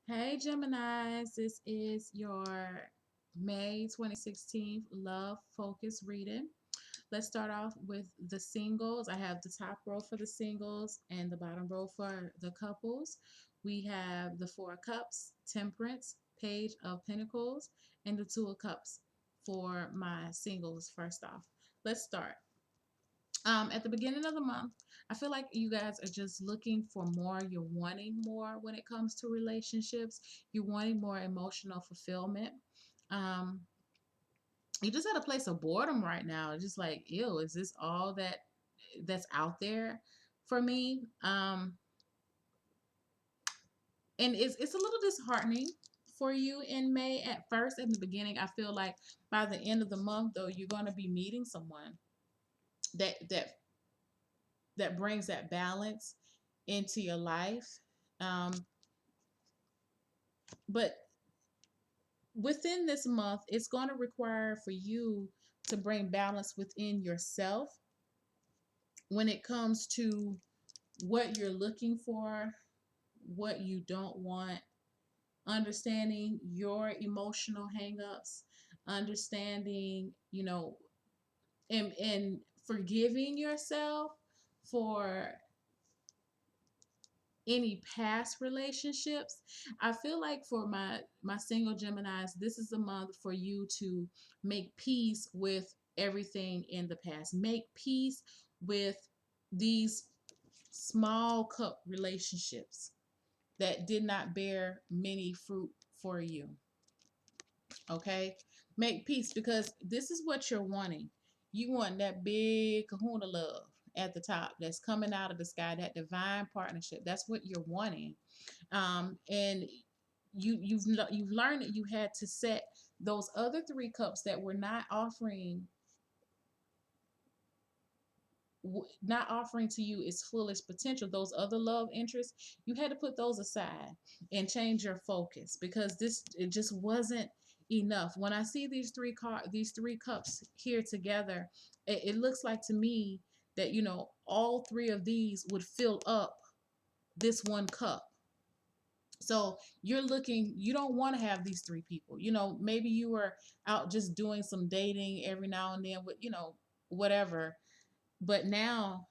Hey Geminis, this is your May 2016 Love Focus reading. Let's start off with the singles. I have the top row for the singles and the bottom row for the couples. We have the Four of Cups, Temperance, Page of Pentacles, and the Two of Cups for my singles first off. Let's start. At the beginning of the month, I feel like you guys are just looking for more. You're wanting more when it comes to relationships. You're wanting more emotional fulfillment. Um, you just at a place of boredom right now. It's just like, ew, is this all that's out there for me? And it's a little disheartening for you in May at first. In the beginning, I feel like by the end of the month, though, you're going to be meeting someone that that that brings that balance into your life. Um, but within this month, it's going to require for you to bring balance within yourself when it comes to what you're looking for, what you don't want, understanding your emotional hangups, understanding, and forgiving yourself for any past relationships. I feel like for my single Geminis, this is a month for you to make peace with everything in the past. Make peace with these small cup relationships that did not bear many fruit for you. Okay? Make peace because this is what you're wanting. You want that big kahuna love at the top that's coming out of the sky, that divine partnership. That's what you're wanting. And you've learned that you had to set those other three cups that were not offering to you its fullest potential. Those other love interests, you had to put those aside and change your focus because it just wasn't enough. When I see these three cups here together, it looks like to me that all three of these would fill up this one cup. So you don't want to have these three people. Maybe you were out just doing some dating every now and then with, whatever. But now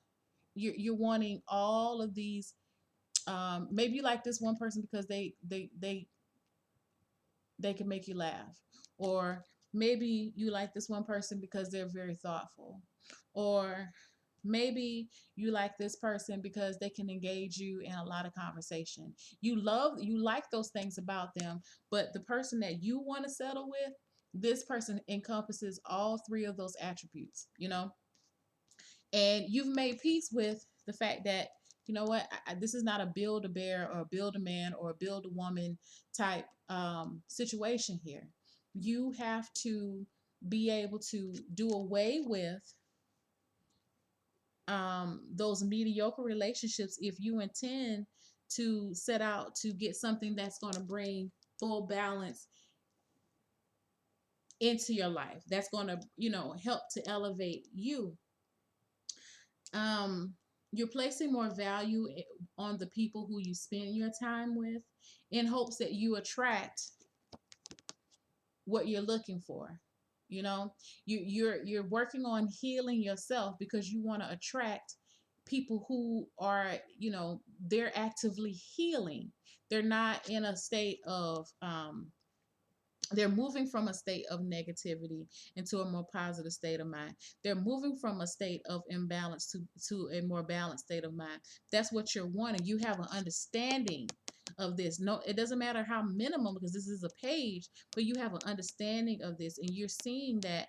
you're wanting all of these. Maybe you like this one person because they can make you laugh, or maybe you like this one person because they're very thoughtful, or maybe you like this person because they can engage you in a lot of conversation. You like those things about them, but the person that you want to settle with, this person encompasses all three of those attributes, and you've made peace with the fact that this is not a build a bear or a build a man or a build a woman type situation here. You have to be able to do away with those mediocre relationships if you intend to set out to get something that's going to bring full balance into your life, that's going to help to elevate you. um, you're placing more value on the people who you spend your time with in hopes that you attract what you're looking for. You're working on healing yourself because you want to attract people who are, they're actively healing. They're not in a state of they're moving from a state of negativity into a more positive state of mind. They're moving from a state of imbalance to a more balanced state of mind. That's what you're wanting. You have an understanding of this. No, it doesn't matter how minimum, because this is a page, but you have an understanding of this, and you're seeing that,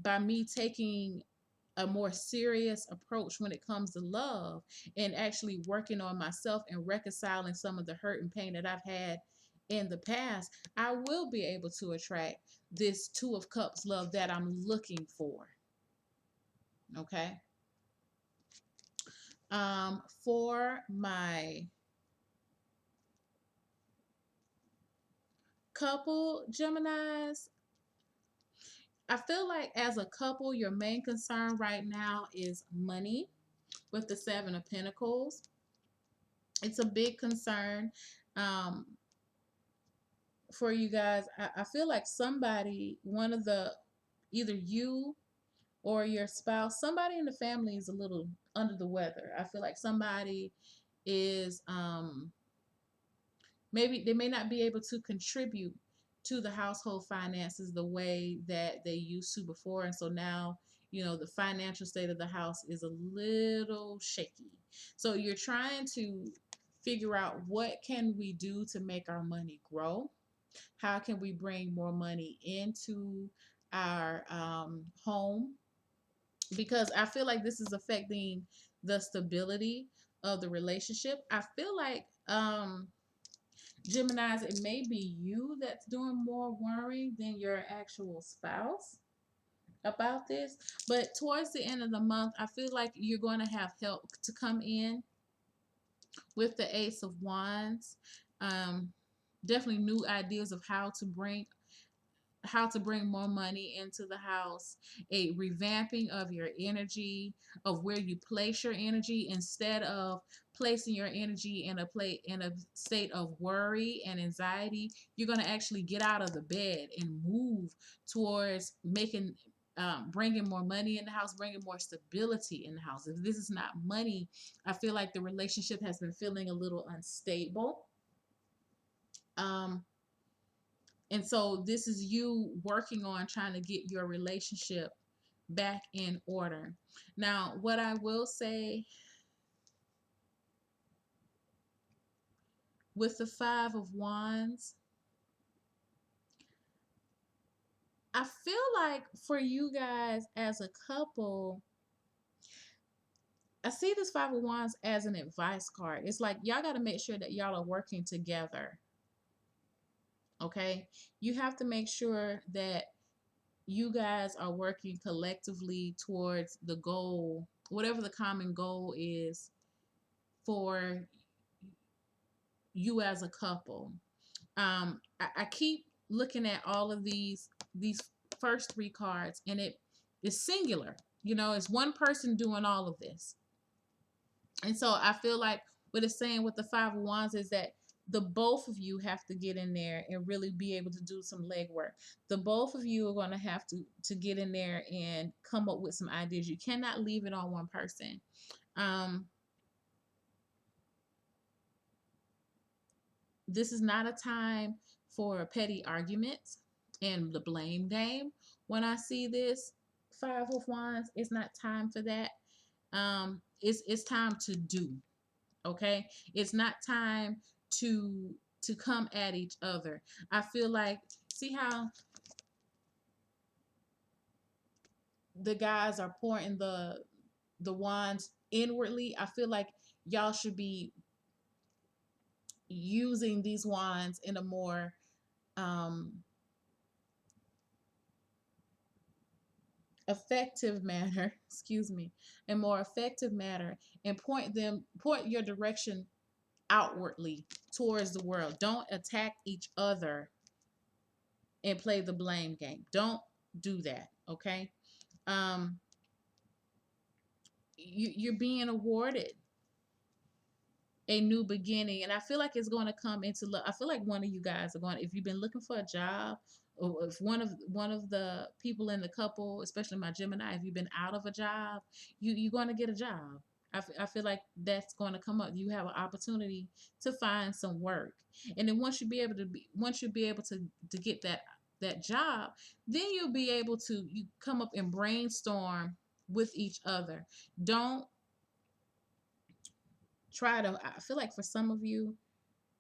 by me taking a more serious approach when it comes to love and actually working on myself and reconciling some of the hurt and pain that I've had in the past, I will be able to attract this Two of Cups love that I'm looking for. Okay. For my couple Geminis, I feel like as a couple, your main concern right now is money with the Seven of Pentacles. It's a big concern. for you guys, I feel like somebody, one of the, either you or your spouse, somebody in the family is a little under the weather. I feel like somebody is maybe they may not be able to contribute to the household finances the way that they used to before. And so now, the financial state of the house is a little shaky. So you're trying to figure out what can we do to make our money grow? How can we bring more money into our home? Because I feel like this is affecting the stability of the relationship. I feel like Geminis, it may be you that's doing more worrying than your actual spouse about this. But towards the end of the month, I feel like you're going to have help to come in with the Ace of Wands. Um, Definitely new ideas of how to bring more money into the house, a revamping of your energy, of where you place your energy instead of placing your energy in a state of worry and anxiety. You're going to actually get out of the bed and move towards bringing more money in the house, bringing more stability in the house. If this is not money, I feel like the relationship has been feeling a little unstable. Um, and so this is you working on trying to get your relationship back in order. Now, what I will say with the Five of Wands, I feel like for you guys as a couple, I see this Five of Wands as an advice card. It's like y'all got to make sure that y'all are working together. Okay? You have to make sure that you guys are working collectively towards the goal, whatever the common goal is for you as a couple. I keep looking at all of these first three cards, and it is singular. It's one person doing all of this. And so I feel like what it's saying with the Five of Wands is that the both of you have to get in there and really be able to do some legwork. The both of you are going to have to get in there and come up with some ideas. You cannot leave it on one person. This is not a time for petty arguments and the blame game. When I see this Five of Wands, it's not time for that. It's time to do. Okay, it's not time to come at each other. I feel like, see how the guys are pouring the wands inwardly. I feel like y'all should be using these wands in a more um effective manner, excuse me, a more effective manner, and point your direction outwardly towards the world. Don't attack each other and play the blame game. Don't do that, okay? um you're being awarded a new beginning, and I feel like it's going to come into look. I feel like one of you guys are going, if you've been looking for a job, or if one of the people in the couple, especially my Gemini, if you've been out of a job, you're going to get a job. I feel like that's going to come up. You have an opportunity to find some work, and then once you be able to get that job, then you'll be able to you come up and brainstorm with each other. Don't try to, I feel like for some of you,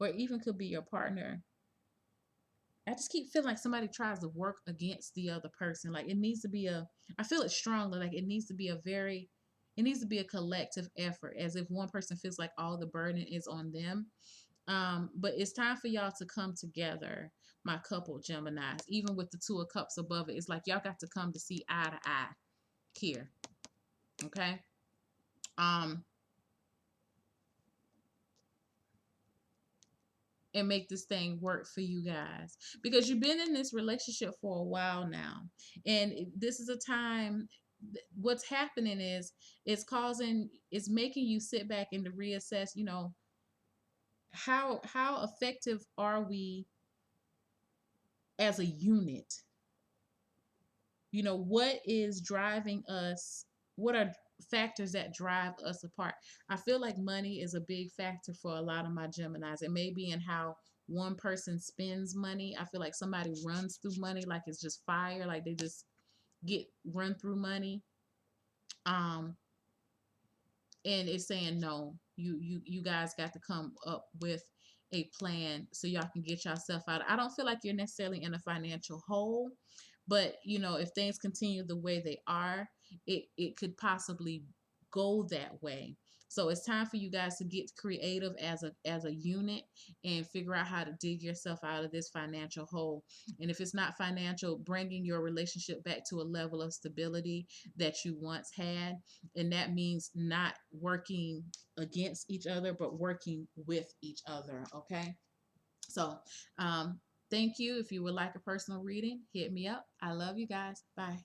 or even could be your partner, I just keep feeling like somebody tries to work against the other person. Like it needs to be I feel it strongly, like it needs to be a collective effort, as if one person feels like all the burden is on them. But it's time for y'all to come together, my couple Geminis. Even with the Two of Cups above it, it's like y'all got to come to see eye to eye here. Okay. Um, and make this thing work for you guys, because you've been in this relationship for a while now, and this is a time, what's happening is it's making you sit back and to reassess, how effective are we as a unit. You know, what is driving us? What are factors that drive us apart? I feel like money is a big factor for a lot of my Geminis. It may be in how one person spends money. I feel like somebody runs through money like it's just fire, like they just get run through money. Um, and it's saying no, you guys got to come up with a plan so y'all can get yourself out. I don't feel like you're necessarily in a financial hole, but you know, if things continue the way they are, it could possibly go that way. So it's time for you guys to get creative as a unit and figure out how to dig yourself out of this financial hole. And if it's not financial, bringing your relationship back to a level of stability that you once had, and that means not working against each other but working with each other. Okay, so thank you. If you would like a personal reading, hit me up. I love you guys. Bye.